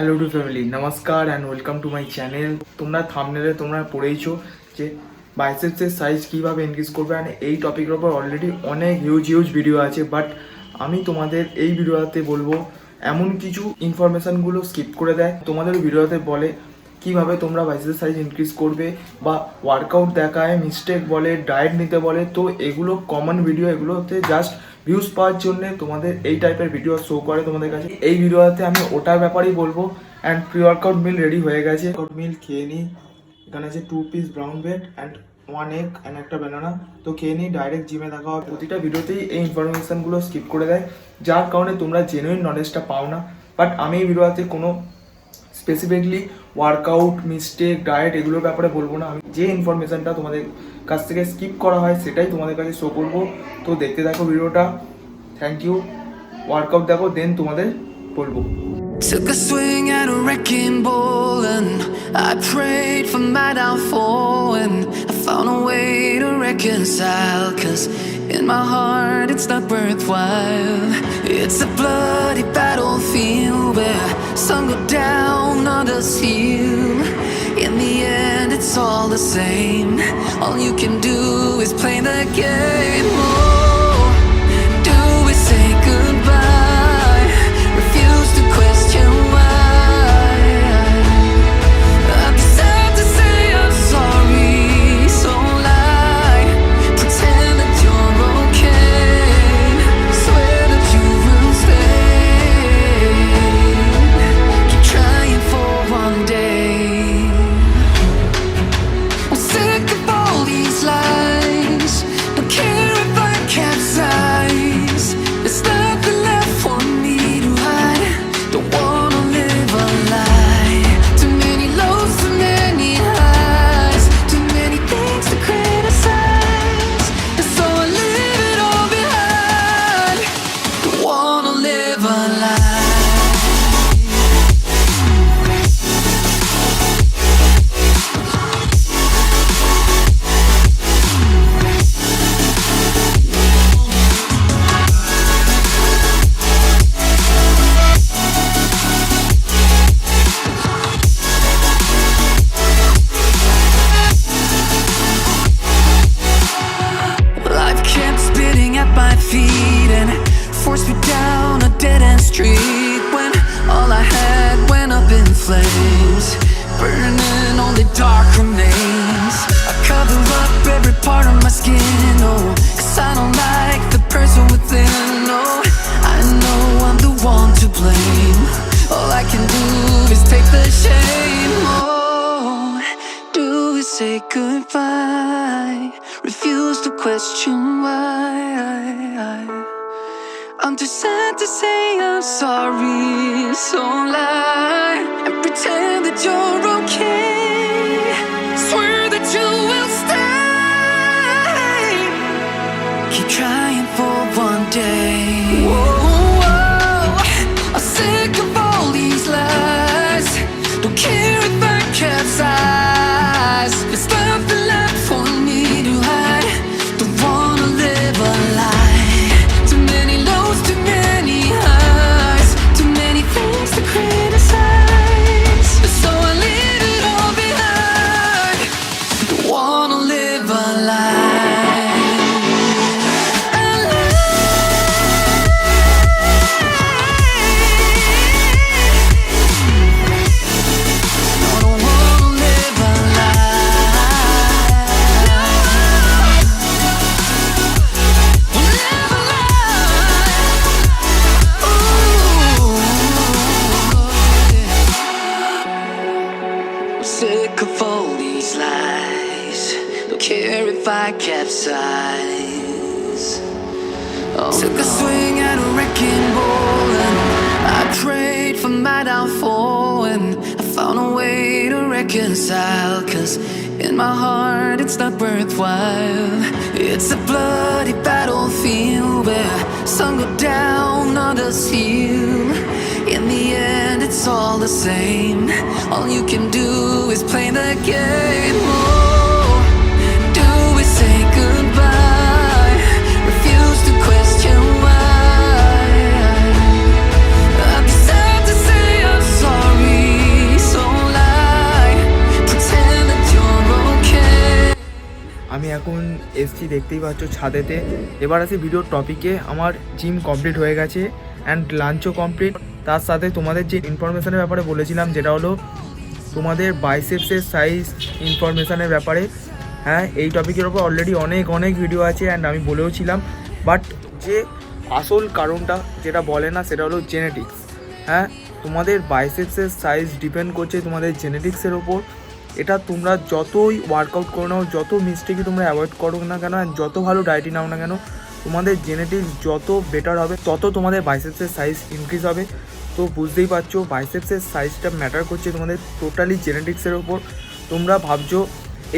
Hello two family, নমস্কার and welcome to my channel. তোমরা থাম্বনেলে তোমরা পড়েইছো যে বাইসেপসের সাইজ কীভাবে ইনক্রিজ করবে, অ্যান্ড এই টপিকের ওপর অলরেডি অনেক হিউজ ভিডিও আছে। বাট আমি তোমাদের এই ভিডিওতে বলবো এমন কিছু ইনফরমেশানগুলো স্কিপ করে দেয়, তোমাদের ভিডিওতে বলে কীভাবে তোমরা বাইসেপসের সাইজ ইনক্রিজ করবে, বা ওয়ার্কআউট দেখায়, মিস্টেক বলে, ডায়েট নিতে বলে। তো এগুলো কমন ভিডিও, এগুলোতে জাস্ট ভিউজ পাওয়ার জন্য তোমাদের এই টাইপের ভিডিও শো করে তোমাদের কাছে। এই ভিডিওতে আমি ওটার ব্যাপারেই বলবো। And pre workout meal ready হয়ে গেছে, ওয়ার্কআউট মিল খেয়ে নিই। এখানে আছে 2 piece brown bread and 1 egg and একটা ব্যানানা। তো খেয়ে নিই, ডাইরেক্ট জিমে দেখা হবে। প্রতিটা ভিডিওতেই এই ইনফরমেশানগুলো স্কিপ করে দেয়, যার কারণে তোমরা জেনুইন নলেজটা পাও না। বাট আমি এই ভিডিওতে কোনো স্পেসিফিকলি ওয়ার্কআউট, মিস্টেক, ডায়েট এগুলোর ব্যাপারে বলবো না। আমি যে ইনফরমেশানটা তোমাদের কাছ থেকে স্কিপ করা হয় সেটাই তোমাদের কাছে শো করবো। তো দেখতে থাকো ভিডিওটা। Thank you. ওয়ার্কআউট দেখো, দেন তোমাদের বলবো। Took a swing at a wrecking ball and I prayed for my downfall, and I found a way to reconcile, 'cause in my heart it's not worthwhile. It's a bloody battlefield where some go down, others heal. In the end it's all the same. All you can do is play the game. Oh, do we say goodbye? Refuse to question why. I'm sad to say I'm sorry, so lie, pretend that you're okay, swear that you will stay, keep trying for one day. I'm sick of all these lies, don't care if I capsize. There's nothing left for me to hide, don't wanna live a lie. Too many lows, too many highs, too many things to criticize, and so I leave it all behind. Don't wanna live a lie. Life kept spitting at my feet and forced me down a dead-end street, when all I had went up in flames, burning only dark remains. I cover up every part of my skin, oh, 'cause I don't like the person within. Oh, I know I'm the one to blame. All I can do is take the shame. Oh, do we say goodbye? Refuse to question why. I'm too sad to say I'm sorry, so lie and pretend that you're okay, swear that you will stay, keep trying for one day. Whoa, I'm sick of all these lies, don't care if I capsize. There's nothing left for me to hide, don't wanna live a lie. Too many lows, too many highs, too many things to criticize, so I leave it all behind. Don't wanna live a lie. A lie. No, don't wanna live a lie. We'll live a lie. Ooh, I'm sick of all these lies, don't care if I capsize. Oh, took a swing at a wrecking ball and I prayed for my downfall, and I found a way to reconcile, 'cause in my heart it's not worthwhile. It's a bloody battlefield where some go down, others heal. In the end it's all the same, all you can do is play the game. Oh, do we say goodbye? Refuse to question why. I'm sad to say I'm sorry, এসছি দেখতেই পাচ্ছ ছাদেতে। এবার আসি ভিডিওর টপিকে। আমার gym complete হয়ে গেছে অ্যান্ড লাঞ্চও কমপ্লিট। তার সাথে তোমাদের যে ইনফরমেশানের ব্যাপারে বলেছিলাম, যেটা হলো তোমাদের বাইসেপসের সাইজ ইনফরমেশানের ব্যাপারে, হ্যাঁ এই টপিকের ওপর অলরেডি অনেক ভিডিও আছে অ্যান্ড আমি বলেও ছিলাম। বাট যে আসল কারণটা যেটা বলে না, সেটা হলো জেনেটিক্স। হ্যাঁ, তোমাদের বাইসেপসের সাইজ ডিপেন্ড করছে তোমাদের জেনেটিক্সের ওপর। এটা তোমরা যতই ওয়ার্কআউট করো নাও, যত মিস্টেকই তোমরা অ্যাভয়েড করো না কেন, যত ভালো ডায়েটই নাও না কেন, তোমাদের জেনেটিক্স যত বেটার হবে তত তোমাদের বাইসেপসের সাইজ ইনক্রিজ হবে। তো বুঝতেই পারছো বাইসেপসের সাইজটা ম্যাটার করছে তোমাদের টোটালি জেনেটিক্সের ওপর। তোমরা ভাবছো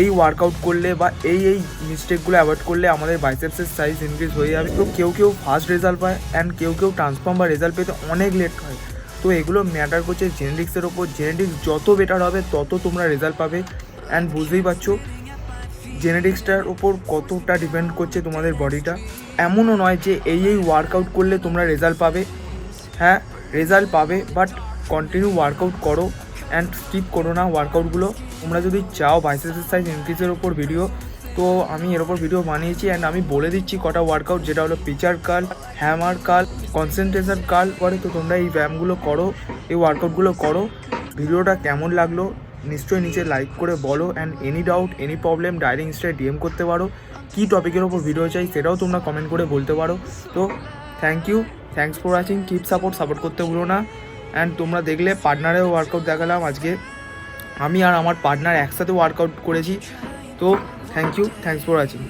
এই ওয়ার্কআউট করলে বা এই মিস্টেকগুলো অ্যাভয়েড করলে আমাদের বাইসেপসের সাইজ ইনক্রিজ হয়ে যাবে। তো কেউ ফাস্ট রেজাল্ট পায় অ্যান্ড কেউ ট্রান্সফর্ম বা রেজাল্ট পেতে অনেক লেট হয়। তো এগুলো ম্যাটার করছে জেনেটিক্সের ওপর। জেনেটিক্স যত বেটার হবে তত তোমরা রেজাল্ট পাবে। অ্যান্ড বুঝতেই পারছো জেনেটিক্সটার ওপর কতটা ডিপেন্ড করছে তোমাদের বডিটা। এমনও নয় যে এই ওয়ার্কআউট করলে তোমরা রেজাল্ট পাবে। হ্যাঁ, রেজাল্ট পাবে, বাট কন্টিনিউ ওয়ার্কআউট করো অ্যান্ড স্কিপ করো না ওয়ার্কআউটগুলো। তোমরা যদি চাও বাইসেপসের সাইজ ইনক্রিজের ওপর ভিডিও, তো আমি এর ওপর ভিডিও বানিয়েছি অ্যান্ড আমি বলে দিচ্ছি কটা ওয়ার্কআউট, যেটা হলো preacher curl, hammer curl, concentration curl করে। তো তোমরা এই ব্যায়ামগুলো করো, এই ওয়ার্কআউটগুলো করো। ভিডিওটা কেমন লাগলো নিশ্চয়ই নিচে লাইক করে বলো। And any doubt, any problem direct ইনস্টায় ডিএম করতে পারো। কী টপিকের ওপর ভিডিও চাই সেটাও তোমরা কমেন্ট করে বলতে পারো। তো thanks for watching. Keep support করতে ভুলো না। অ্যান্ড তোমরা দেখলে পার্টনারেও ওয়ার্কআউট দেখালাম আজকে। আমি আর আমার পার্টনার একসাথে ওয়ার্কআউট করেছি। তো থ্যাংকস ফর ওয়াচিং।